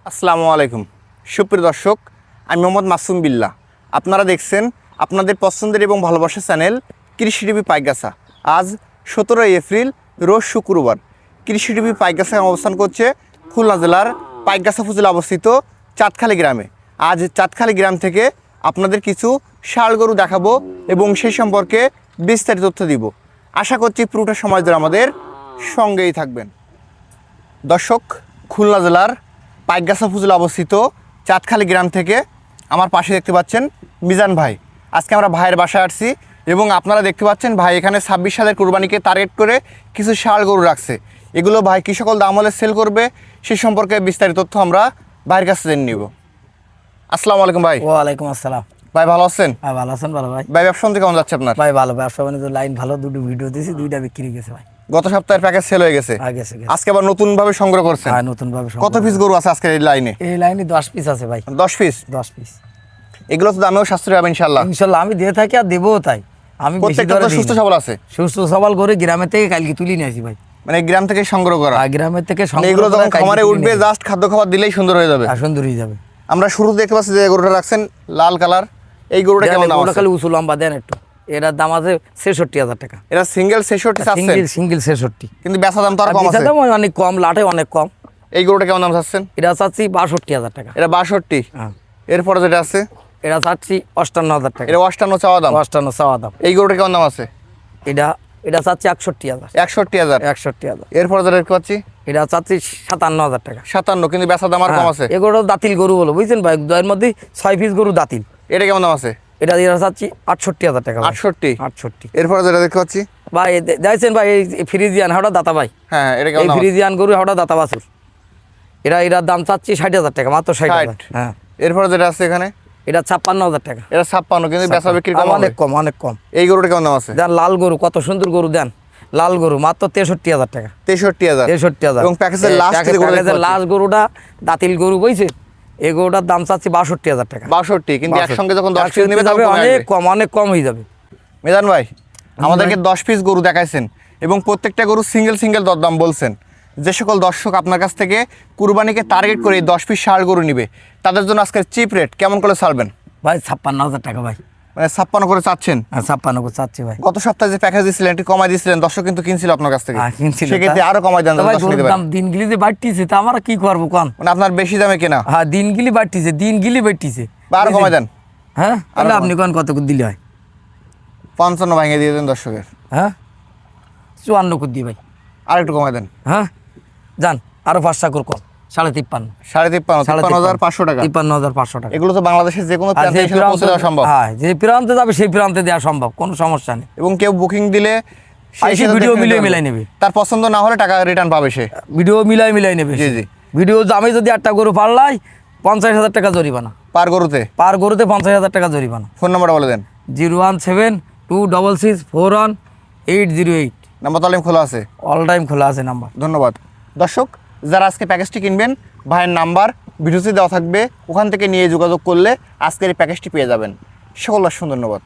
আসসালামু আলাইকুম সুপ্রিয় দর্শক, আমি মোহাম্মদ মাসুম বিল্লাহ। আপনারা দেখছেন আপনাদের পছন্দের এবং ভালোবাসার চ্যানেল কৃষি টিভি পাইকগাছা। আজ 17 এপ্রিল রোজ শুক্রবার। কৃষি টিভি পাইকগাছায় অবস্থান করছে খুলনা জেলার পাইকগাছা উপজেলা অবস্থিত চাঁদখালী গ্রামে। আজ চাঁদখালী গ্রাম থেকে আপনাদের কিছু ষাঁড় গরু দেখাবো এবং সেই সম্পর্কে বিস্তারিত তথ্য দিব। আশা করছি পুরোটা সময় ধরে আমাদের সঙ্গেই থাকবেন। দর্শক, খুলনা জেলার পাইকগাছা উপজেলা অবস্থিত চাঁদখালী গ্রাম থেকে আমার পাশে দেখতে পাচ্ছেন মিজান ভাই। আজকে আমরা ভাইয়ের বাসায় আসছি এবং আপনারা দেখতে পাচ্ছেন ভাই এখানে 26 সালের কুরবানিকে টার্গেট করে কিছু ষাঁড় গরু রাখছে। এগুলো ভাই কী সকল দাম হলে সেল করবে সে সম্পর্কে বিস্তারিত তথ্য আমরা ভাইয়ের কাছে জেনে নিব। আসসালামু আলাইকুম ভাই। ওয়ালাইকুম আসসালাম। ভাই ভালো আছেন? হ্যাঁ ভালো আছেন। ভালো ভাই। ভাই ব্যবসা কেমন যাচ্ছে আপনার? ভাই ভালো, ব্যবসা বাণিজ্য লাইন ভালো। দুটো ভিডিও দিয়েছি, দুইটা বিক্রি গেছে ভাই। গত সপ্তাহের প্যাকেজ সেল হয়ে গেছে, গেছে। আজকে আবার নতুন ভাবে সংগ্রহ করছেন? হ্যাঁ, নতুন ভাবে। কত পিস গরু আছে আজকে এই লাইনে? এই লাইনে 10 পিস আছে ভাই। 10 পিস? 10 পিস। এগুলো তো দামেও সাশ্রয় হবে ইনশাআল্লাহ। ইনশাআল্লাহ আমি দিয়ে থাকি আর দেবও তাই। আমি বেশি প্রত্যেকটা দরে তো সুস্থ সবল আছে? সুস্থ সবল করে গ্রামের থেকে কালকে তুলি নিয়ে আসি ভাই। মানে গ্রাম থেকে সংগ্রহ করা? গ্রামের থেকে মানে এগুলো যখন খামারে উঠবে জাস্ট খাদ্য খাবার দিলেই সুন্দর হয়ে যাবে। সুন্দর হয়ে যাবে। আমরা শুরুতে দেখতে পাচ্ছি যে গরুটা রাখছেন লাল কালার, এই গরুটা কেমন দাম আছে? খালি উঁচু লম্বা দেন একটু। এটার দাম আছে 66,000 টাকা। এটা সিঙ্গেল 66 চাচ্ছেন? সিঙ্গেল 66। কিন্তু বেচা দাম তো আর কম আছে? বেচা দাম অনেক কম, লাটে অনেক কম। এই গরুটা কেমন দাম চাচ্ছেন? এটা চাচ্ছি 62,000 টাকা। এটা 62? হ্যাঁ। এরপরে যেটা আছে এটা চাচ্ছি 58,000 টাকা। এটা 58 চাওয়া দাম? 58 চাওয়া দাম। এই গরুটা কেমন দাম আছে? এটা চাচ্ছি 61,000। 61,000? 61,000। এরপরে যেটা দেখতে পাচ্ছি এটা চাচ্ছি 57,000 টাকা। 57, কিন্তু বেচা দাম আর কম আছে? এগুলো দাতিল গরু বলো, বুঝছেন ভাই, এর মধ্যে 6 পিস গরু দাতিল। এটা কেমন দাম আছে? এটা চাচ্ছি 68,000 টাকা। 68? এরপরে যেটা দেখতে পাচ্ছি ভাই দেখছেন ভাই, এই ফ্রিজিয়ান হাওড়া দাতা ভাই। হ্যাঁ, এটা কেমন এই দাম? ফ্রিজিয়ান গরু হাওড়া দাতা বাছুর। এটার দাম চাচ্ছি 60,000 টাকা, মাত্র 60,000। হ্যাঁ। এরপরে যেটা আছে এখানে এটা 56,000 টাকা। এটা 56, কিন্তু বেচা বিক্রি কম? অনেক কম, অনেক কম। এই গরুটা কেমন দাম আছে? দেন লাল গরু, কত সুন্দর গরু দেন। লাল গরু মাত্র 63,000 টাকা। 63,000? 63,000। এবং প্যাকেজের লাস্ট গরুটা দাতিল গরু বইছে, এই গরুটার দাম চাচ্ছি 62,000 টাকা। 62? কিন্তু একসঙ্গে যখন 10 পিস নেবে তবে অনেক কম, অনেক কম হয়ে যাবে। মিজান ভাই, আমাদেরকে 10 পিস গরু দেখাইছেন এবং প্রত্যেকটা গরু সিঙ্গেল দরদাম বলছেন। যে সকল দর্শক আপনার কাছ থেকে কুরবানিকে টার্গেট করে 10 পিস ষাঁড় গরু নিবে, তাদের জন্য আজকের চিপ রেট কেমন করে ছাড়বেন? ভাই 56,000 টাকা ভাই। মানে 56 করে চাচ্ছেন? হ্যাঁ, 56 করে চাচ্ছি ভাই। গত সপ্তাহে যে প্যাকেজ দিয়েছিলেন একটু কমাই দিয়েছিলেন, দর্শক কিন্তু কিনছিল আপনার কাছ থেকে। কিনছিল, সেক্ষেত্রে আরো কমাই দেন। দাম দিনগুলি যে বাড়তিছে, তা আমরা কি করবো কোন? মানে আপনার বেশি দামে কেনা? হ্যাঁ, দিনগুলি বাড়তিছে, আরো কমাই দেন। হ্যাঁ, তাহলে আপনি কোন কত করে দিলে হয়? 55 ভাঙে দিয়ে দেন দর্শকের। হ্যাঁ, 54 করে দিই ভাই। আর একটু কমাই দেন। হ্যাঁ, যান আরো 5 টাকা কম। 53,500। 53,500 টাকা? 53,500 টাকা। এগুলো তো বাংলাদেশের যে কোনো প্রান্তে পৌঁছে দেওয়া সম্ভব? হ্যাঁ, যে প্রান্তে যাবে সেই প্রান্তে দেওয়া সম্ভব, কোনো সমস্যা নেই। এবং কেউ বুকিং দিলে ভিডিও মিলাই নেবে, তার পছন্দ না হলে টাকা রিটার্ন পাবে সে। ভিডিও মিলাই নেবে। জি জি। ভিডিও আমি যদি একটা গরু পারলাই 50,000 টাকা জরিমানা। পার গরুতে? পার গরুতে 50,000 টাকা জরিমানা। ফোন নাম্বারটা বলে দেন। 01726641808। নাম্বার তালিম খোলা আছে? অল টাইম খোলা আছে নাম্বার। ধন্যবাদ। দর্শক, যারা আজকে প্যাকেজটি কিনবেন, ভাইয়ের নাম্বার ভিডিওতে দেওয়া থাকবে, ওখান থেকে নিয়ে যোগাযোগ করলে আজকের এই প্যাকেজটি পেয়ে যাবেন। সকল দর্শক ধন্যবাদ।